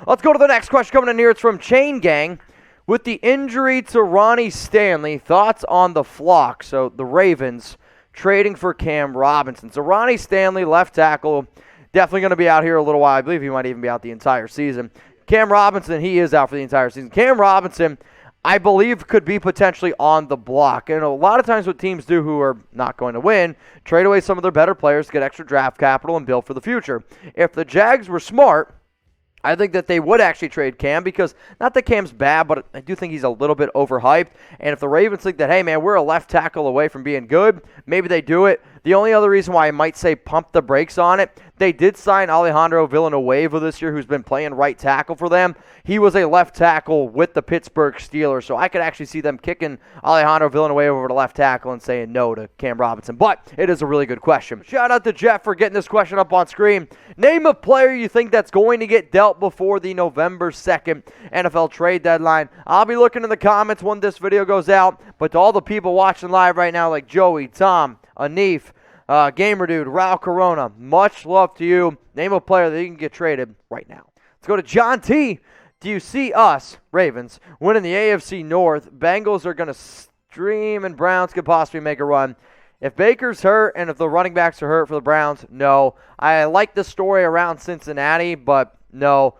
Let's go to the next question coming in here. It's from Chain Gang. With the injury to Ronnie Stanley, thoughts on the flock? So the Ravens trading for Cam Robinson. So Ronnie Stanley, left tackle, definitely going to be out here a little while. I believe he might even be out the entire season. Cam Robinson, he is out for the entire season. Cam Robinson, I believe, could be potentially on the block. And a lot of times what teams do who are not going to win, trade away some of their better players to get extra draft capital and build for the future. If the Jags were smart, I think that they would actually trade Cam because, not that Cam's bad, but I do think he's a little bit overhyped. And if the Ravens think that, hey, man, we're a left tackle away from being good, maybe they do it. The only other reason why I might say pump the brakes on it, they did sign Alejandro Villanueva this year, who's been playing right tackle for them. He was a left tackle with the Pittsburgh Steelers, so I could actually see them kicking Alejandro Villanueva over to left tackle and saying no to Cam Robinson. But it is a really good question. Shout out to Jeff for getting this question up on screen. Name a player you think that's going to get dealt before the November 2nd NFL trade deadline. I'll be looking in the comments when this video goes out, but to all the people watching live right now, like Joey, Tom, Anif, Gamer Dude, Raul Corona, much love to you. Name a player that you can get traded right now. Let's go to John T. Do you see us, Ravens, winning the AFC North? Bengals are going to stream and Browns could possibly make a run. If Baker's hurt and if the running backs are hurt for the Browns, no. I like the story around Cincinnati, but no.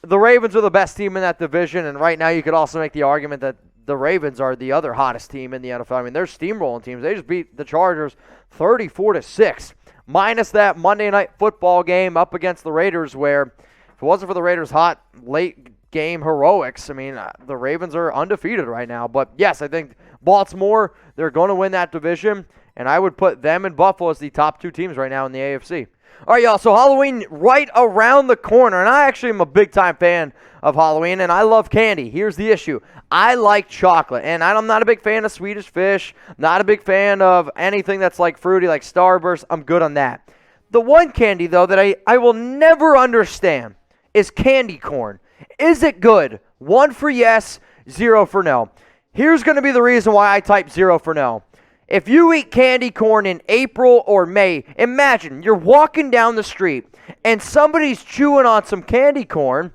The Ravens are the best team in that division, and right now you could also make the argument that the Ravens are the other hottest team in the NFL. I mean, they're steamrolling teams. They just beat the Chargers 34-6. Minus that Monday Night Football game up against the Raiders where if it wasn't for the Raiders' hot late game heroics, I mean, the Ravens are undefeated right now. But, yes, I think Baltimore, they're going to win that division, and I would put them and Buffalo as the top two teams right now in the AFC. All right, y'all, so Halloween right around the corner, and I actually am a big-time fan of Halloween, and I love candy. Here's the issue. I like chocolate, and I'm not a big fan of Swedish Fish, not a big fan of anything that's like fruity, like Starburst. I'm good on that. The one candy, though, that I will never understand is candy corn. Is it good? 1 for yes, 0 for no. Here's going to be the reason why I type 0 for no. If you eat candy corn in April or May, imagine you're walking down the street and somebody's chewing on some candy corn.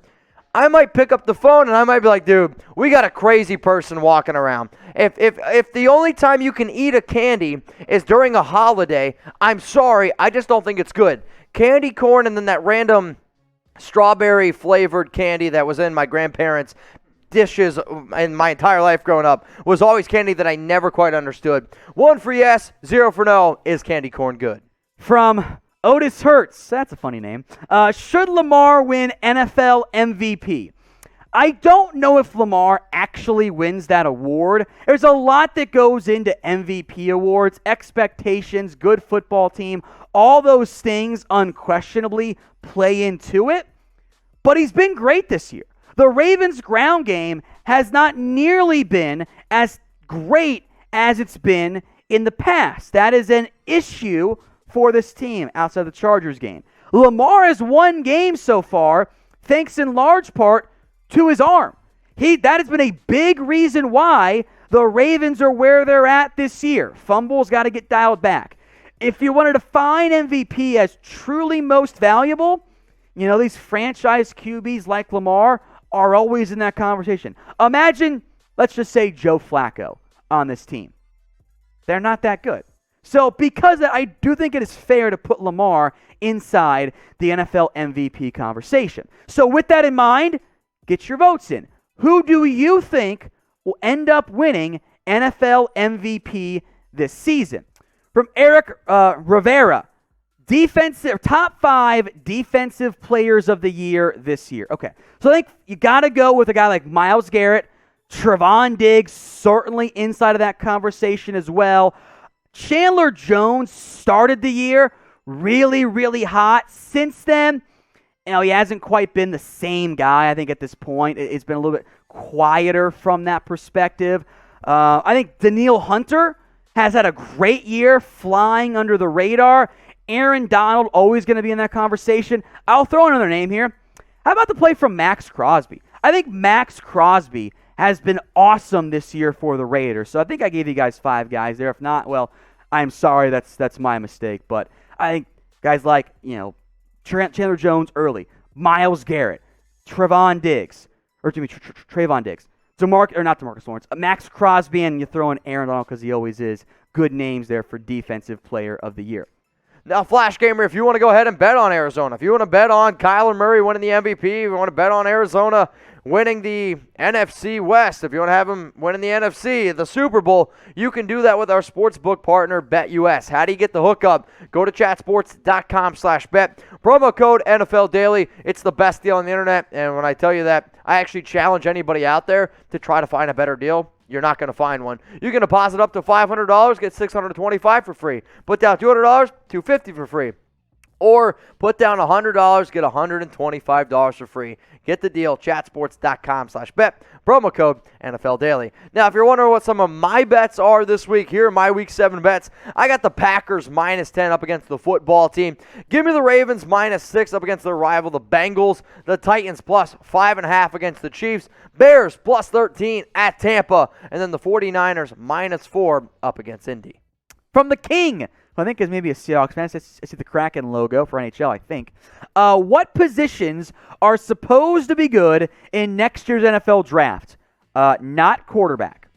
I might pick up the phone and I might be like, dude, we got a crazy person walking around. If the only time you can eat a candy is during a holiday, I'm sorry, I just don't think it's good. Candy corn and then that random strawberry flavored candy that was in my grandparents' dishes in my entire life growing up was always candy that I never quite understood. 1 for yes, 0 for no. Is candy corn good? From Otis Hertz, that's a funny name. Should Lamar win NFL MVP? I don't know if Lamar actually wins that award. There's a lot that goes into MVP awards, expectations, good football team, all those things unquestionably play into it. But he's been great this year. The Ravens' ground game has not nearly been as great as it's been in the past. That is an issue for this team outside the Chargers game. Lamar has won games so far, thanks in large part to his arm. That has been a big reason why the Ravens are where they're at this year. Fumbles got to get dialed back. If you wanted to define MVP as truly most valuable, you know, these franchise QBs like Lamar are always in that conversation. Imagine, let's just say, Joe Flacco on this team. They're not that good. So because I do think it is fair to put Lamar inside the NFL MVP conversation. So with that in mind, get your votes in. Who do you think will end up winning NFL MVP this season? From Eric Rivera, top 5 defensive players of the year this year. Okay, so I think you got to go with a guy like Myles Garrett, Trevon Diggs, certainly inside of that conversation as well. Chandler Jones started the year really, really hot. Since then, you know, he hasn't quite been the same guy. I think at this point, it's been a little bit quieter from that perspective. I think Danielle Hunter has had a great year flying under the radar. Aaron Donald, always going to be in that conversation. I'll throw another name here. How about the play from Max Crosby? I think Max Crosby has been awesome this year for the Raiders. So I think I gave you guys 5 guys there. If not, well, I'm sorry. That's my mistake. But I think guys like, you know, Chandler Jones early, Myles Garrett, Trayvon Diggs. Not DeMarcus Lawrence. Max Crosby, and you throw in Aaron Donald because he always is. Good names there for Defensive Player of the Year. Now, Flash Gamer, if you want to go ahead and bet on Arizona, if you want to bet on Kyler Murray winning the MVP, if you want to bet on Arizona winning the NFC West, if you want to have them winning the NFC, the Super Bowl, you can do that with our sportsbook partner, BetUS. How do you get the hookup? Go to chatsports.com/bet. Promo code NFL Daily. It's the best deal on the internet, and when I tell you that, I actually challenge anybody out there to try to find a better deal. You're not going to find one. You can deposit up to $500, get $625 for free. Put down $200, $250 for free. Or put down $100, get $125 for free. Get the deal, chatsports.com/bet. Promo code NFL Daily. Now, if you're wondering what some of my bets are this week, here are my Week 7 bets. I got the Packers -10 up against the football team. Give me the Ravens -6 up against their rival, the Bengals. The Titans +5.5 against the Chiefs. Bears +13 at Tampa. And then the 49ers -4 up against Indy. From the King, who I think is maybe a Seahawks fan. I see the Kraken logo for NHL, I think. What positions are supposed to be good in next year's NFL draft? Not quarterback.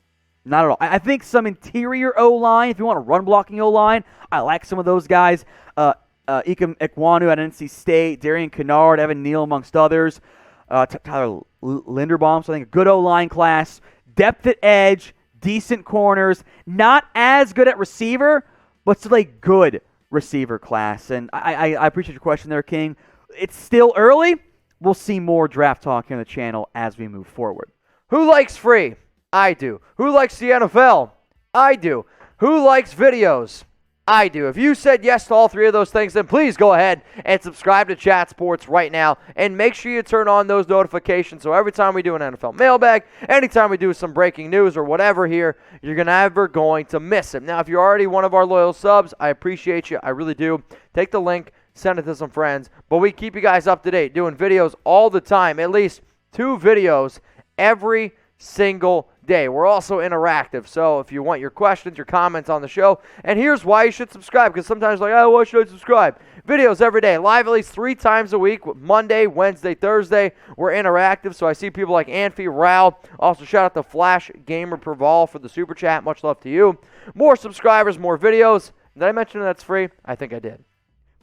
Not at all. I think some interior O-line, if you want a run-blocking O-line, I like some of those guys. Ikem Ekwonu at NC State, Darian Kennard, Evan Neal, amongst others. Tyler Linderbaum, so I think a good O-line class. Depth at edge, decent corners. Not as good at receiver, but still a good receiver class. And I appreciate your question there, King. It's still early. We'll see more draft talk here on the channel as we move forward. Who likes free? I do. Who likes the NFL? I do. Who likes videos? I do. If you said yes to all three of those things, then please go ahead and subscribe to Chat Sports right now. And make sure you turn on those notifications so every time we do an NFL mailbag, anytime we do some breaking news or whatever here, you're never going to miss it. Now, if you're already one of our loyal subs, I appreciate you. I really do. Take the link, send it to some friends. But we keep you guys up to date, doing videos all the time, at least 2 videos every single day. We're also interactive, so if you want your questions, your comments on the show, and here's why you should subscribe, because sometimes like, oh, why should I subscribe? Videos every day, live at least 3 times a week, Monday, Wednesday, Thursday. We're interactive, so I see people like Anfi, Rao. Also, shout out to Flash Gamer Praval for the super chat. Much love to you. More subscribers, more videos. Did I mention that's free? I think I did.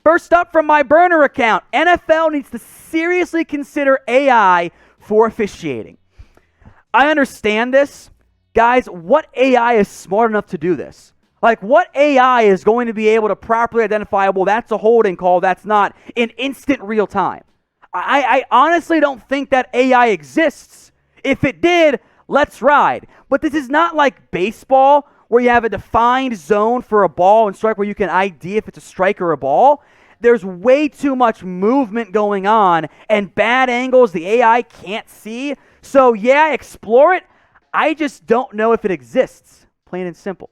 First up from my burner account, NFL needs to seriously consider AI for officiating. I understand this. Guys, what AI is smart enough to do this? Like, what AI is going to be able to properly identify, well, that's a holding call, that's not, in instant real time? I honestly don't think that AI exists. If it did, let's ride. But this is not like baseball, where you have a defined zone for a ball and strike where you can ID if it's a strike or a ball. There's way too much movement going on and bad angles the AI can't see. So, yeah, explore it. I just don't know if it exists, plain and simple.